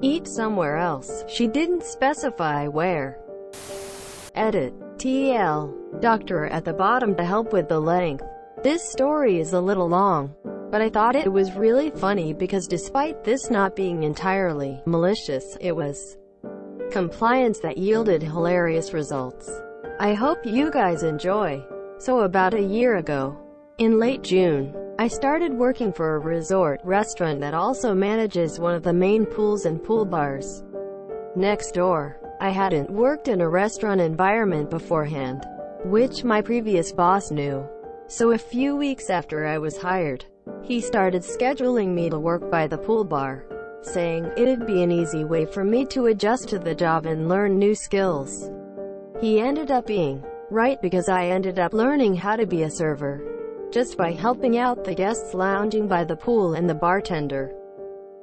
eat somewhere else. She didn't specify where. Edit. TL. Doctor at the bottom to help with the length. This story is a little long, but I thought it was really funny because despite this not being entirely malicious, it was compliance that yielded hilarious results. I hope you guys enjoy. So about a year ago, in late June, I started working for a resort restaurant that also manages one of the main pools and pool bars next door. I hadn't worked in a restaurant environment beforehand, which my previous boss knew. So a few weeks after I was hired, he started scheduling me to work by the pool bar, saying it'd be an easy way for me to adjust to the job and learn new skills. He ended up being right because I ended up learning how to be a server, just by helping out the guests lounging by the pool and the bartender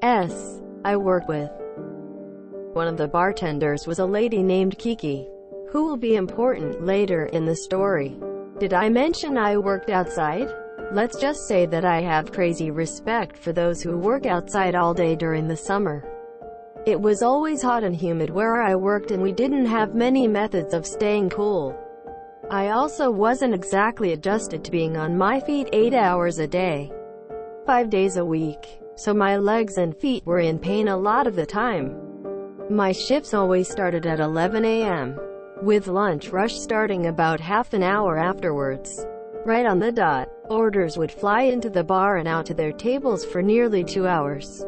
I worked with. One of the bartenders was a lady named Kiki, who will be important later in the story. Did I mention I worked outside? Let's just say that I have crazy respect for those who work outside all day during the summer. It was always hot and humid where I worked and we didn't have many methods of staying cool. I also wasn't exactly adjusted to being on my feet 8 hours a day, 5 days a week, so my legs and feet were in pain a lot of the time. My shifts always started at 11 a.m., with lunch rush starting about half an hour afterwards. Right on the dot, orders would fly into the bar and out to their tables for nearly 2 hours,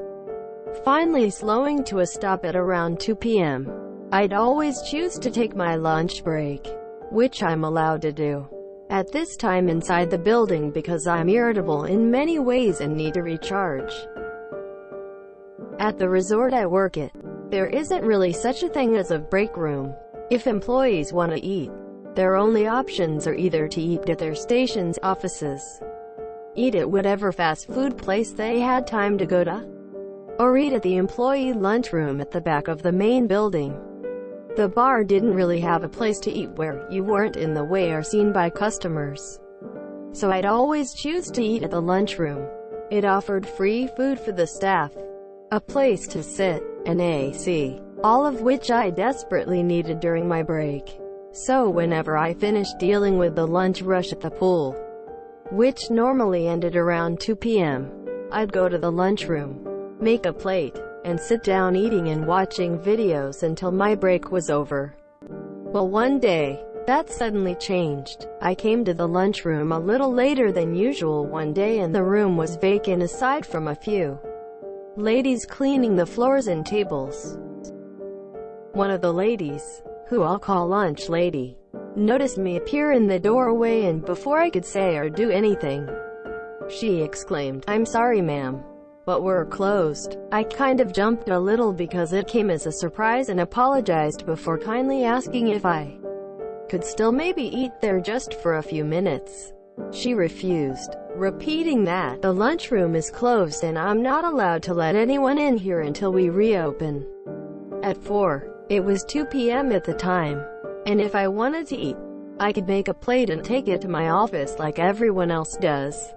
finally slowing to a stop at around 2 p.m. I'd always choose to take my lunch break, which I'm allowed to do at this time inside the building because I'm irritable in many ways and need to recharge. At the resort I work at, there isn't really such a thing as a break room. If employees want to eat, their only options are either to eat at their stations, offices, eat at whatever fast food place they had time to go to, or eat at the employee lunchroom at the back of the main building. The bar didn't really have a place to eat where you weren't in the way or seen by customers, so I'd always choose to eat at the lunchroom. It offered free food for the staff, a place to sit, and AC, all of which I desperately needed during my break. So whenever I finished dealing with the lunch rush at the pool, which normally ended around 2 p.m., I'd go to the lunchroom, make a plate, and sit down eating and watching videos until my break was over. Well, one day, that suddenly changed. I came to the lunchroom a little later than usual one day and the room was vacant aside from a few ladies cleaning the floors and tables. One of the ladies, who I'll call Lunch Lady, noticed me appear in the doorway and before I could say or do anything, she exclaimed, "I'm sorry ma'am, but we're closed." I kind of jumped a little because it came as a surprise and apologized before kindly asking if I could still maybe eat there just for a few minutes. She refused, repeating that the lunchroom is closed and I'm not allowed to let anyone in here until we reopen at 4. It was 2 p.m. at the time, and if I wanted to eat, I could make a plate and take it to my office like everyone else does.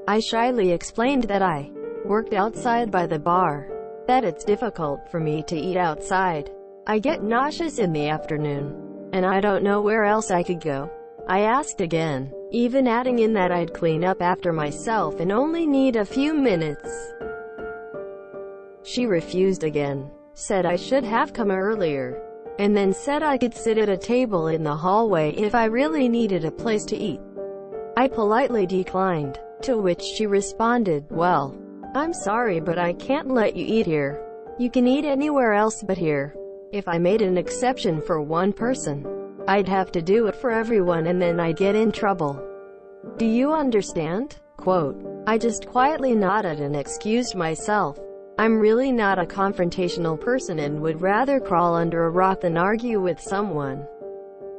I shyly explained that I worked outside by the bar, that it's difficult for me to eat outside. I get nauseous in the afternoon, and I don't know where else I could go. I asked again, even adding in that I'd clean up after myself and only need a few minutes. She refused again, said I should have come earlier, and then said I could sit at a table in the hallway if I really needed a place to eat. I politely declined, to which she responded, "Well, I'm sorry but I can't let you eat here. You can eat anywhere else but here." If I made an exception for one person, I'd have to do it for everyone and then I'd get in trouble. Do you understand? Quote. I just quietly nodded and excused myself. I'm really not a confrontational person and would rather crawl under a rock than argue with someone.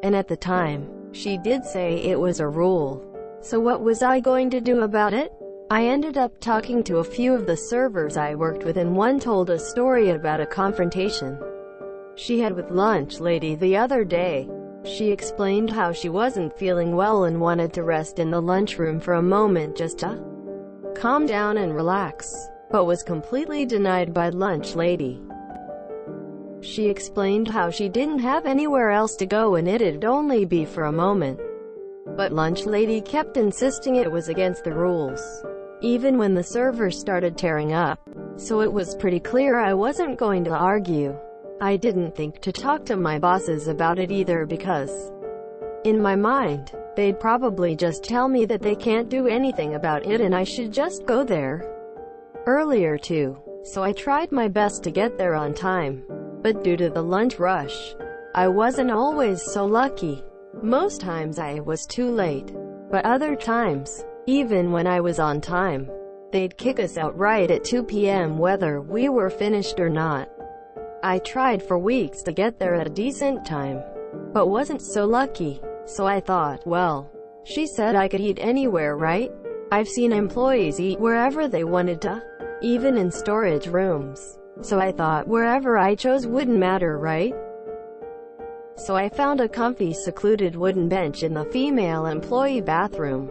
And at the time, she did say it was a rule. So what was I going to do about it? I ended up talking to a few of the servers I worked with and one told a story about a confrontation she had with Lunch Lady the other day. She explained how she wasn't feeling well and wanted to rest in the lunchroom for a moment just to calm down and relax, but was completely denied by Lunch Lady. She explained how she didn't have anywhere else to go and it'd only be for a moment. But lunch lady kept insisting it was against the rules, even when the server started tearing up. So it was pretty clear I wasn't going to argue. I didn't think to talk to my bosses about it either because, in my mind, they'd probably just tell me that they can't do anything about it and I should just go there earlier too. So I tried my best to get there on time. But due to the lunch rush, I wasn't always so lucky. Most times I was too late. But other times, even when I was on time, they'd kick us out right at 2 p.m. whether we were finished or not. I tried for weeks to get there at a decent time, but wasn't so lucky. So I thought, well, she said I could eat anywhere, right? I've seen employees eat wherever they wanted to, even in storage rooms. So I thought wherever I chose wouldn't matter, right? So I found a comfy, secluded wooden bench in the female employee bathroom.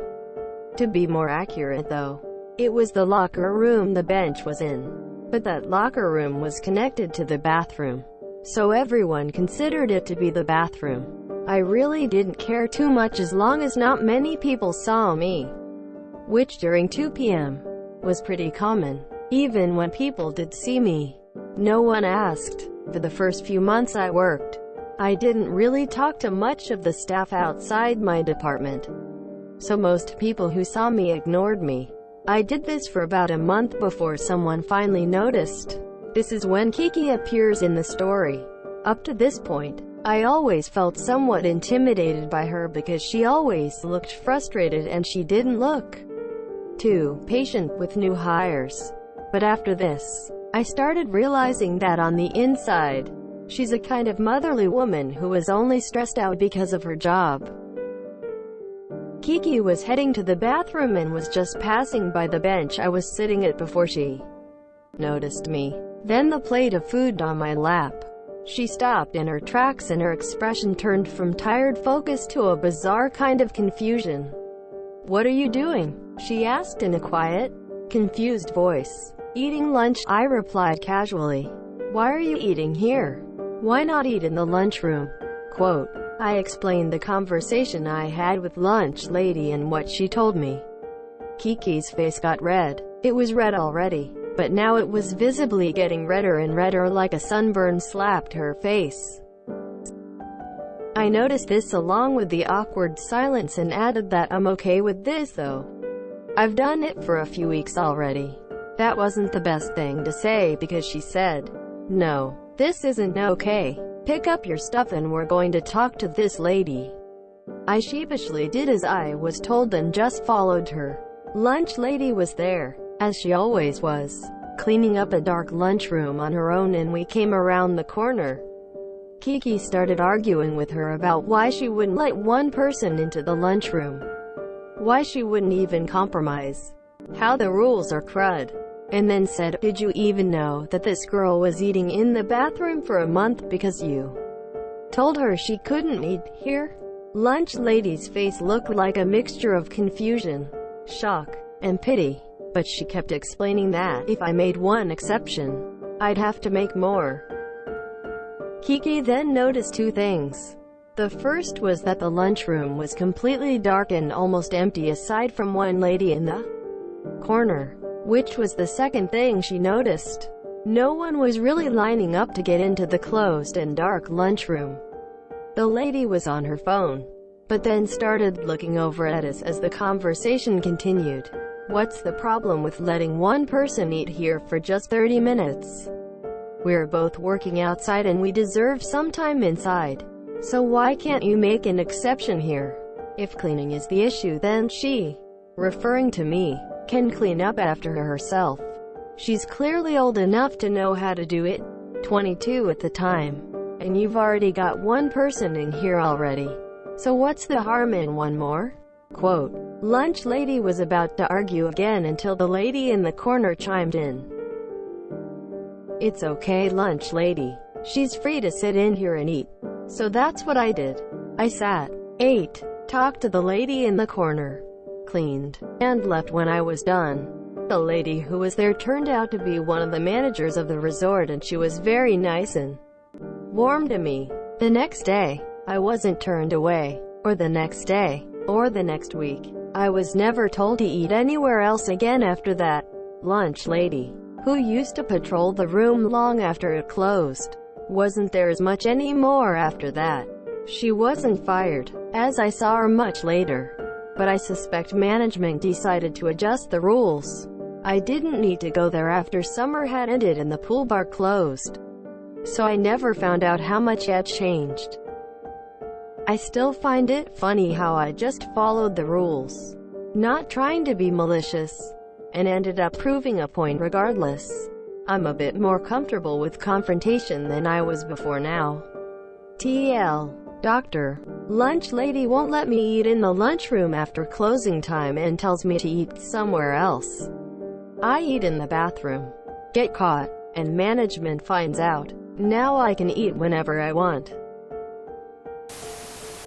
To be more accurate though, it was the locker room the bench was in. But that locker room was connected to the bathroom, so everyone considered it to be the bathroom. I really didn't care too much as long as not many people saw me, which during 2 p.m. was pretty common. Even when people did see me, no one asked. For the first few months I worked, I didn't really talk to much of the staff outside my department, so most people who saw me ignored me. I did this for about a month before someone finally noticed. This is when Kiki appears in the story. Up to this point, I always felt somewhat intimidated by her because she always looked frustrated and she didn't look too patient with new hires. But after this, I started realizing that on the inside, she's a kind of motherly woman who was only stressed out because of her job. Kiki was heading to the bathroom and was just passing by the bench I was sitting at before she noticed me. Then the plate of food on my lap. She stopped in her tracks and her expression turned from tired focus to a bizarre kind of confusion. "What are you doing?" she asked in a quiet, confused voice. "Eating lunch," I replied casually. "Why are you eating here? Why not eat in the lunchroom?" Quote, I explained the conversation I had with lunch lady and what she told me. Kiki's face got red. It was red already, but now it was visibly getting redder and redder, like a sunburn slapped her face. I noticed this along with the awkward silence and added that I'm okay with this though. I've done it for a few weeks already. That wasn't the best thing to say because she said, "No, this isn't okay. Pick up your stuff and we're going to talk to this lady." I sheepishly did as I was told and just followed her. Lunch lady was there, as she always was, cleaning up a dark lunchroom on her own, and we came around the corner. Kiki started arguing with her about why she wouldn't let one person into the lunchroom, why she wouldn't even compromise, how the rules are crud, and then said, "Did you even know that this girl was eating in the bathroom for a month because you told her she couldn't eat here?" Lunch lady's face looked like a mixture of confusion, shock, and pity, but she kept explaining that if I made one exception, I'd have to make more. Kiki then noticed two things. The first was that the lunchroom was completely dark and almost empty aside from one lady in the corner, which was the second thing she noticed. No one was really lining up to get into the closed and dark lunchroom. The lady was on her phone, but then started looking over at us as the conversation continued. "What's the problem with letting one person eat here for just 30 minutes? We're both working outside and we deserve some time inside. So why can't you make an exception here? If cleaning is the issue, then she," referring to me, "can clean up after herself. She's clearly old enough to know how to do it, 22 at the time, and you've already got one person in here already. So what's the harm in one more?" Quote, lunch lady was about to argue again until the lady in the corner chimed in. "It's okay, lunch lady. She's free to sit in here and eat." So that's what I did. I sat, ate, talked to the lady in the corner, cleaned, and left when I was done. The lady who was there turned out to be one of the managers of the resort, and she was very nice and warm to me. The next day, I wasn't turned away. Or the next day. Or the next week. I was never told to eat anywhere else again after that. Lunch lady, who used to patrol the room long after it closed, wasn't there as much anymore after that. She wasn't fired, as I saw her much later. But I suspect management decided to adjust the rules. I didn't need to go there after summer had ended and the pool bar closed. So I never found out how much had changed. I still find it funny how I just followed the rules, not trying to be malicious, and ended up proving a point regardless. I'm a bit more comfortable with confrontation than I was before now. TL. Doctor. Lunch lady won't let me eat in the lunchroom after closing time and tells me to eat somewhere else. I eat in the bathroom. Get caught, and management finds out. Now I can eat whenever I want.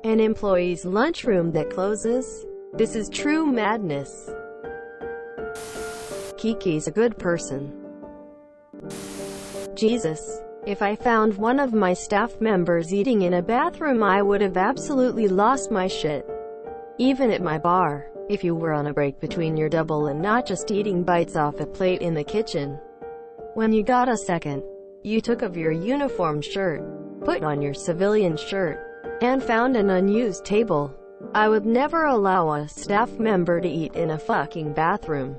An employee's lunchroom that closes? This is true madness. Kiki's a good person. Jesus. If I found one of my staff members eating in a bathroom, I would have absolutely lost my shit. Even at my bar, if you were on a break between your double and not just eating bites off a plate in the kitchen. When you got a second, you took off your uniform shirt, put on your civilian shirt, and found an unused table. I would never allow a staff member to eat in a fucking bathroom.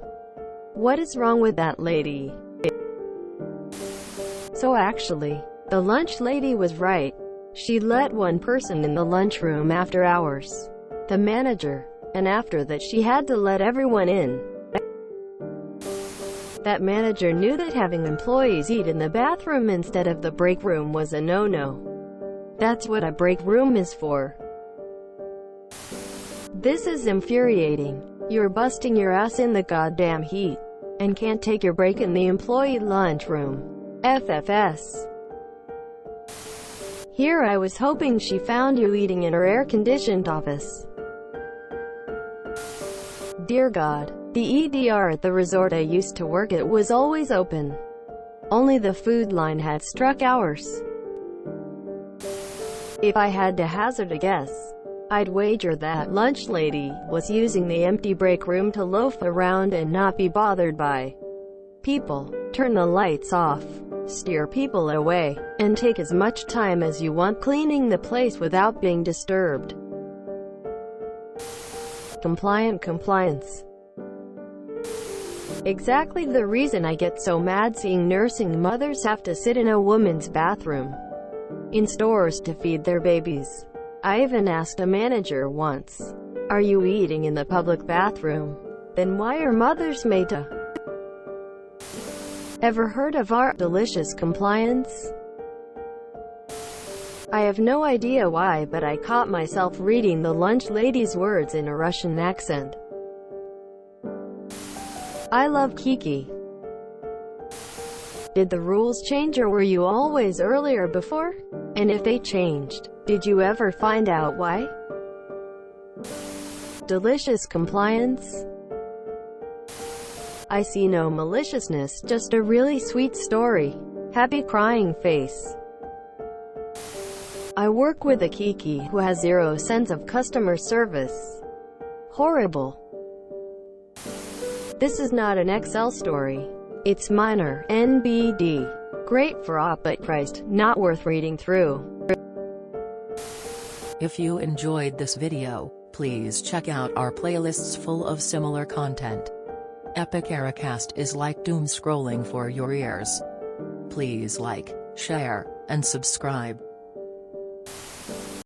What is wrong with that lady? So actually, the lunch lady was right. She let one person in the lunchroom after hours, the manager, and after that she had to let everyone in. That manager knew that having employees eat in the bathroom instead of the break room was a no-no. That's what a break room is for. This is infuriating. You're busting your ass in the goddamn heat, and can't take your break in the employee lunchroom. FFS. Here I was hoping she found you eating in her air-conditioned office. Dear God, the EDR at the resort I used to work at was always open. Only the food line had struck hours. If I had to hazard a guess, I'd wager that lunch lady was using the empty break room to loaf around and not be bothered by people. Turn the lights off, steer people away, and take as much time as you want cleaning the place without being disturbed. Compliance. Exactly the reason I get so mad seeing nursing mothers have to sit in a woman's bathroom in stores to feed their babies. I even asked a manager once, "Are you eating in the public bathroom? Then why are mothers made to?" Ever heard of our delicious compliance? I have no idea why, but I caught myself reading the lunch lady's words in a Russian accent. I love Kiki. Did the rules change, or were you always earlier before? And if they changed, did you ever find out why? Delicious compliance. I see no maliciousness, just a really sweet story. Happy crying face. I work with a Kiki who has zero sense of customer service. Horrible. This is not an Excel story. It's minor, NBD. Great for op, but priced, not worth reading through. If you enjoyed this video, please check out our playlists full of similar content. Epic Ericast is like doom scrolling for your ears. Please like, share, and subscribe.